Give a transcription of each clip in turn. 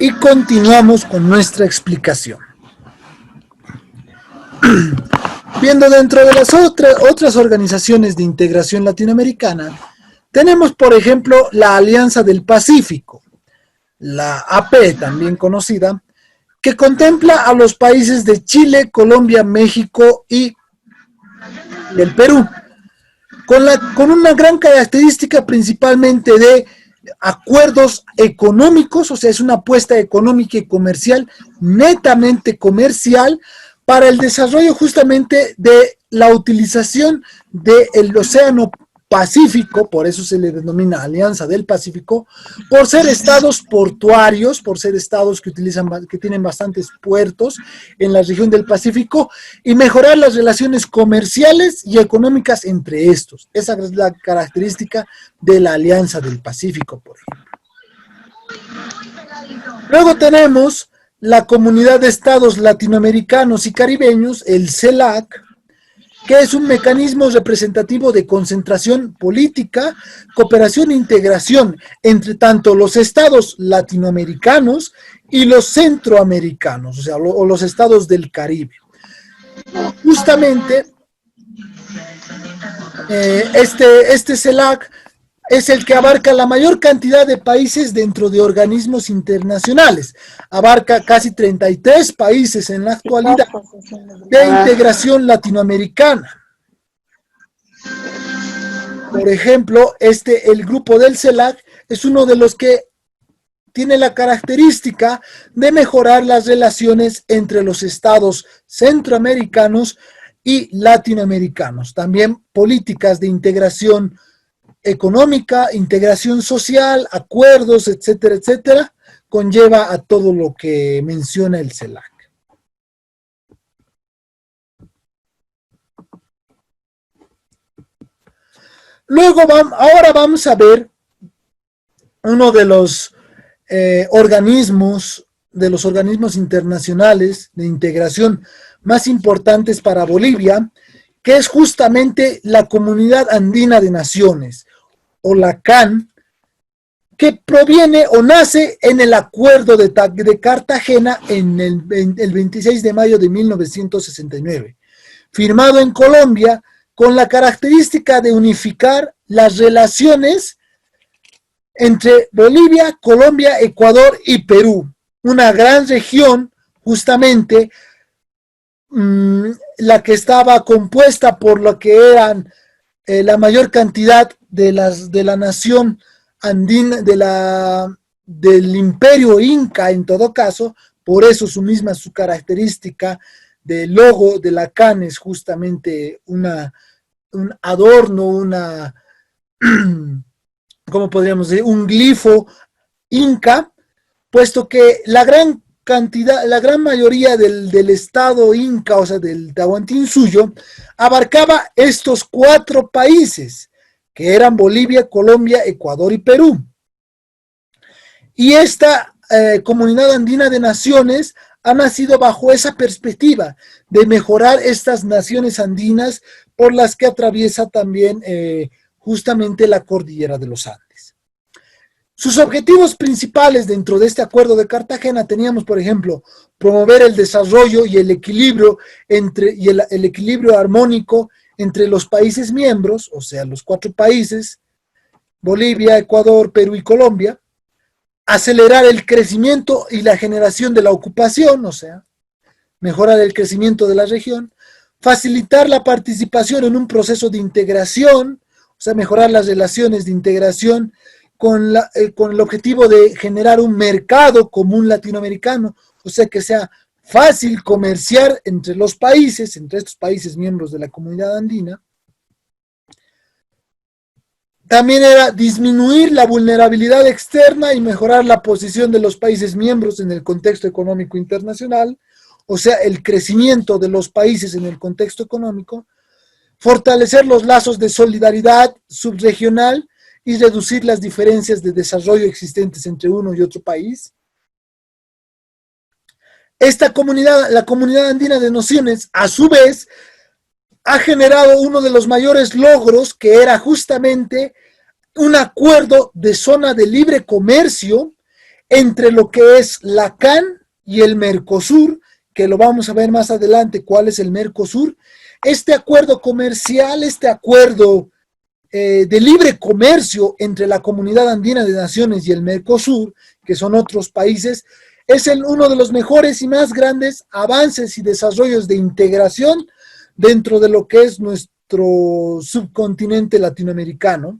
y continuamos con nuestra explicación. Viendo dentro de las otras organizaciones de integración latinoamericana, tenemos por ejemplo la Alianza del Pacífico, la AP también conocida, que contempla a los países de Chile, Colombia, México y el Perú, con una gran característica principalmente de acuerdos económicos, o sea, es una apuesta económica y comercial, netamente comercial, para el desarrollo justamente de la utilización del Océano Pacífico, por eso se le denomina Alianza del Pacífico, por ser estados portuarios, por ser estados que tienen bastantes puertos en la región del Pacífico, y mejorar las relaciones comerciales y económicas entre estos. Esa es la característica de la Alianza del Pacífico, por ejemplo. Luego tenemos la Comunidad de Estados Latinoamericanos y Caribeños, el CELAC, que es un mecanismo representativo de concentración política, cooperación e integración entre tanto los estados latinoamericanos y los centroamericanos, o sea, los estados del Caribe. Justamente, este CELAC es el que abarca la mayor cantidad de países dentro de organismos internacionales. Abarca casi 33 países en la actualidad de integración latinoamericana. Por ejemplo, el grupo del CELAC es uno de los que tiene la característica de mejorar las relaciones entre los estados centroamericanos y latinoamericanos. También políticas de integración económica, integración social, acuerdos, etcétera, etcétera, conlleva a todo lo que menciona el CELAC. Luego, ahora vamos a ver uno de los organismos internacionales de integración más importantes para Bolivia, que es justamente la Comunidad Andina de Naciones, o la CAN, que proviene o nace en el Acuerdo de Cartagena en el 26 de mayo de 1969, firmado en Colombia con la característica de unificar las relaciones entre Bolivia, Colombia, Ecuador y Perú, una gran región justamente la que estaba compuesta por lo que eran la mayor cantidad de la nación andina, del imperio inca en todo caso. Por eso su característica del logo de la CAN es justamente un adorno, ¿cómo podríamos decir? Un glifo inca, puesto que la gran mayoría del estado inca, o sea, del Tahuantinsuyo, abarcaba estos 4 países, que eran Bolivia, Colombia, Ecuador y Perú. Y esta Comunidad Andina de Naciones ha nacido bajo esa perspectiva de mejorar estas naciones andinas por las que atraviesa también justamente la cordillera de los Andes. Sus objetivos principales dentro de este Acuerdo de Cartagena teníamos, por ejemplo, promover el desarrollo y el equilibrio el equilibrio armónico entre los países miembros, o sea, los 4 países, Bolivia, Ecuador, Perú y Colombia, acelerar el crecimiento y la generación de la ocupación, o sea, mejorar el crecimiento de la región, facilitar la participación en un proceso de integración, o sea, mejorar las relaciones de integración con el objetivo de generar un mercado común latinoamericano, o sea, que sea fácil comerciar entre los países, entre estos países miembros de la Comunidad Andina. También era disminuir la vulnerabilidad externa y mejorar la posición de los países miembros en el contexto económico internacional, o sea, el crecimiento de los países en el contexto económico, fortalecer los lazos de solidaridad subregional y reducir las diferencias de desarrollo existentes entre uno y otro país. La Comunidad Andina de Naciones, a su vez, ha generado uno de los mayores logros, que era justamente un acuerdo de zona de libre comercio entre lo que es la CAN y el Mercosur, que lo vamos a ver más adelante cuál es el Mercosur. Este acuerdo comercial, este acuerdo de libre comercio entre la Comunidad Andina de Naciones y el Mercosur, que son otros países, es uno de los mejores y más grandes avances y desarrollos de integración dentro de lo que es nuestro subcontinente latinoamericano,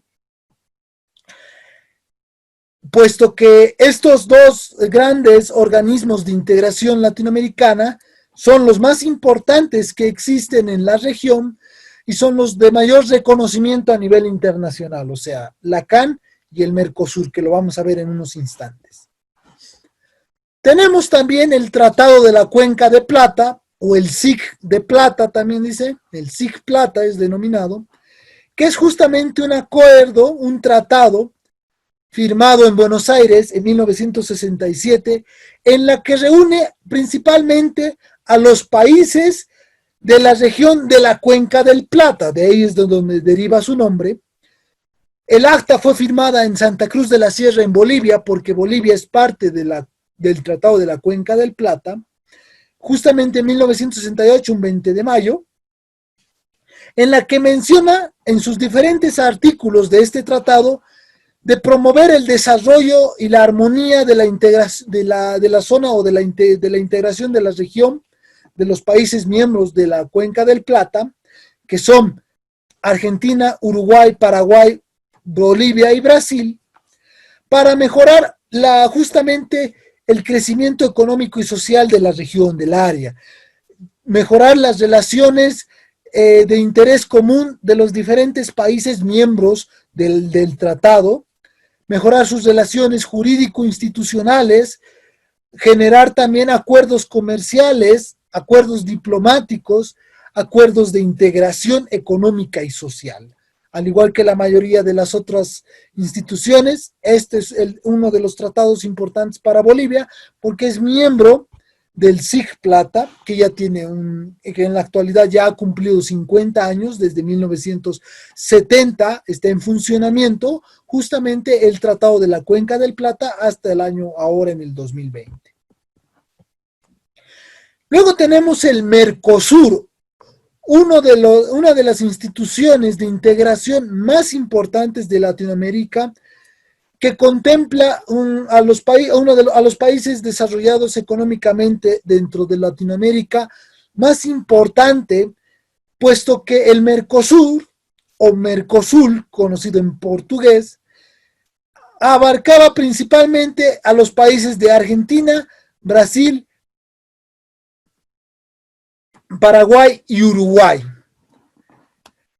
puesto que estos dos grandes organismos de integración latinoamericana son los más importantes que existen en la región y son los de mayor reconocimiento a nivel internacional, o sea, la CAN y el Mercosur, que lo vamos a ver en unos instantes. Tenemos también el Tratado de la Cuenca de Plata, o el SIC de Plata también dice, el SIC Plata es denominado, que es justamente un acuerdo, un tratado firmado en Buenos Aires en 1967, en la que reúne principalmente a los países de la región de la Cuenca del Plata, de ahí es de donde deriva su nombre. El acta fue firmada en Santa Cruz de la Sierra, en Bolivia, porque Bolivia es parte del Tratado de la Cuenca del Plata, justamente en 1968, un 20 de mayo, en la que menciona en sus diferentes artículos de este tratado de promover el desarrollo y la armonía de la zona o de la integración de la región de los países miembros de la Cuenca del Plata, que son Argentina, Uruguay, Paraguay, Bolivia y Brasil, para mejorar justamente el crecimiento económico y social de la región, del área, mejorar las relaciones de interés común de los diferentes países miembros del tratado, mejorar sus relaciones jurídico-institucionales, generar también acuerdos comerciales, acuerdos diplomáticos, acuerdos de integración económica y social. Al igual que la mayoría de las otras instituciones, este es uno de los tratados importantes para Bolivia, porque es miembro del SIG Plata, que ya tiene que en la actualidad ya ha cumplido 50 años, desde 1970 está en funcionamiento, justamente el Tratado de la Cuenca del Plata hasta el año ahora en el 2020. Luego tenemos el Mercosur, una de las instituciones de integración más importantes de Latinoamérica, que contempla a los países desarrollados económicamente dentro de Latinoamérica más importante, puesto que el Mercosur, o Mercosul, conocido en portugués, abarcaba principalmente a los países de Argentina, Brasil, Paraguay y Uruguay.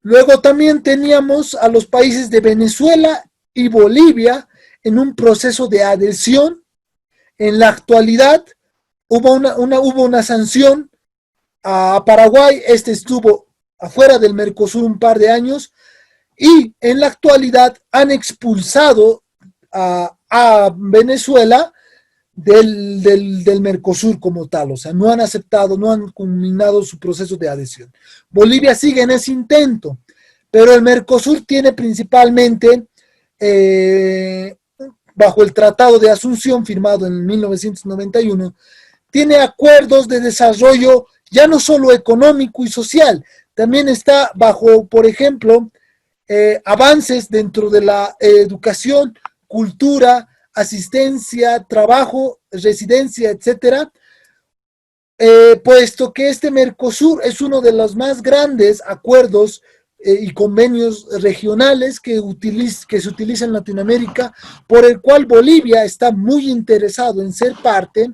Luego también teníamos a los países de Venezuela y Bolivia en un proceso de adhesión. En la actualidad hubo una sanción a Paraguay, este estuvo afuera del Mercosur un par de años, y en la actualidad han expulsado a Venezuela del Mercosur como tal, o sea, no han aceptado, no han culminado su proceso de adhesión. Bolivia sigue en ese intento, pero el Mercosur tiene principalmente, bajo el Tratado de Asunción firmado en 1991, tiene acuerdos de desarrollo ya no solo económico y social, también está bajo, por ejemplo, avances dentro de la educación, cultura, asistencia, trabajo, residencia, etcétera, puesto que este Mercosur es uno de los más grandes acuerdos y convenios regionales que se utilizan en Latinoamérica, por el cual Bolivia está muy interesado en ser parte,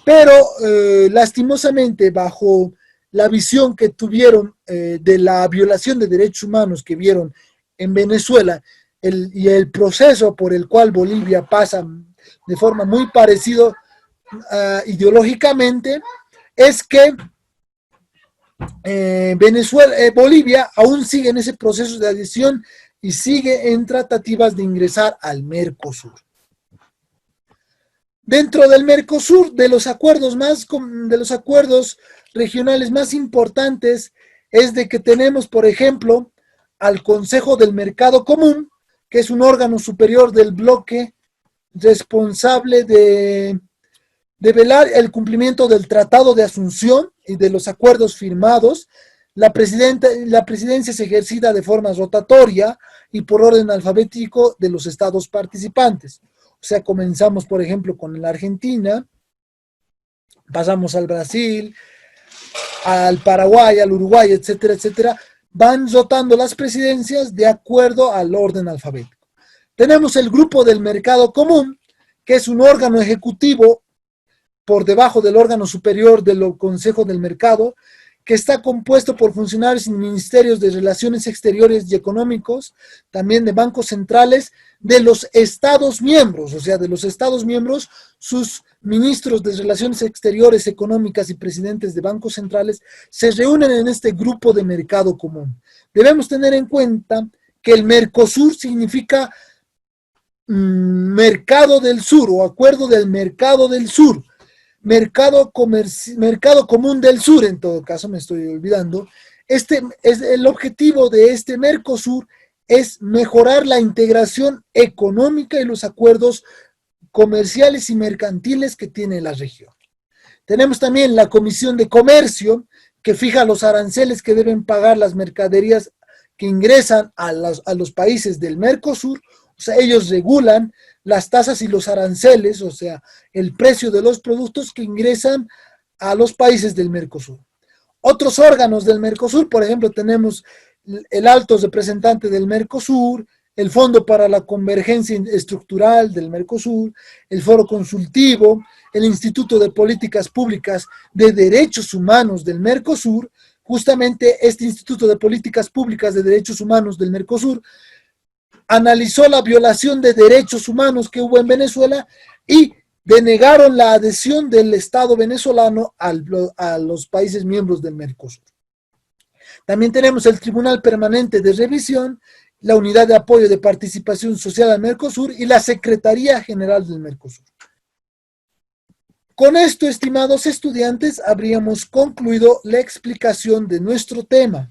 pero lastimosamente bajo la visión que tuvieron de la violación de derechos humanos que vieron en Venezuela, y el proceso por el cual Bolivia pasa de forma muy parecida ideológicamente, es que Bolivia aún sigue en ese proceso de adhesión y sigue en tratativas de ingresar al Mercosur. Dentro del Mercosur, de los acuerdos regionales más importantes, es de que tenemos, por ejemplo, al Consejo del Mercado Común, que es un órgano superior del bloque responsable de velar el cumplimiento del Tratado de Asunción y de los acuerdos firmados. La presidencia es ejercida de forma rotatoria y por orden alfabético de los estados participantes. O sea, comenzamos, por ejemplo, con la Argentina, pasamos al Brasil, al Paraguay, al Uruguay, etcétera, etcétera. Van rotando las presidencias de acuerdo al orden alfabético. Tenemos el grupo del mercado común, que es un órgano ejecutivo por debajo del órgano superior del Consejo del Mercado, que está compuesto por funcionarios y ministerios de Relaciones Exteriores y Económicos, también de bancos centrales de los Estados miembros, o sea, de los Estados miembros, sus ministros de Relaciones Exteriores, Económicas y presidentes de bancos centrales se reúnen en este grupo de mercado común. Debemos tener en cuenta que el Mercosur significa mercado del sur o acuerdo del mercado del sur. Mercado común del sur, en todo caso, me estoy olvidando. El objetivo de este Mercosur es mejorar la integración económica y los acuerdos comerciales y mercantiles que tiene la región. Tenemos también la Comisión de Comercio, que fija los aranceles que deben pagar las mercaderías que ingresan a los países del Mercosur. O sea, ellos regulan las tasas y los aranceles, o sea, el precio de los productos que ingresan a los países del Mercosur. Otros órganos del Mercosur, por ejemplo, tenemos el alto representante del Mercosur, el Fondo para la Convergencia Estructural del Mercosur, el Foro Consultivo, el Instituto de Políticas Públicas de Derechos Humanos del Mercosur. Justamente este Instituto de Políticas Públicas de Derechos Humanos del Mercosur analizó la violación de derechos humanos que hubo en Venezuela y denegaron la adhesión del Estado venezolano a los países miembros del Mercosur. También tenemos el Tribunal Permanente de Revisión, la Unidad de Apoyo de Participación Social al Mercosur y la Secretaría General del Mercosur. Con esto, estimados estudiantes, habríamos concluido la explicación de nuestro tema.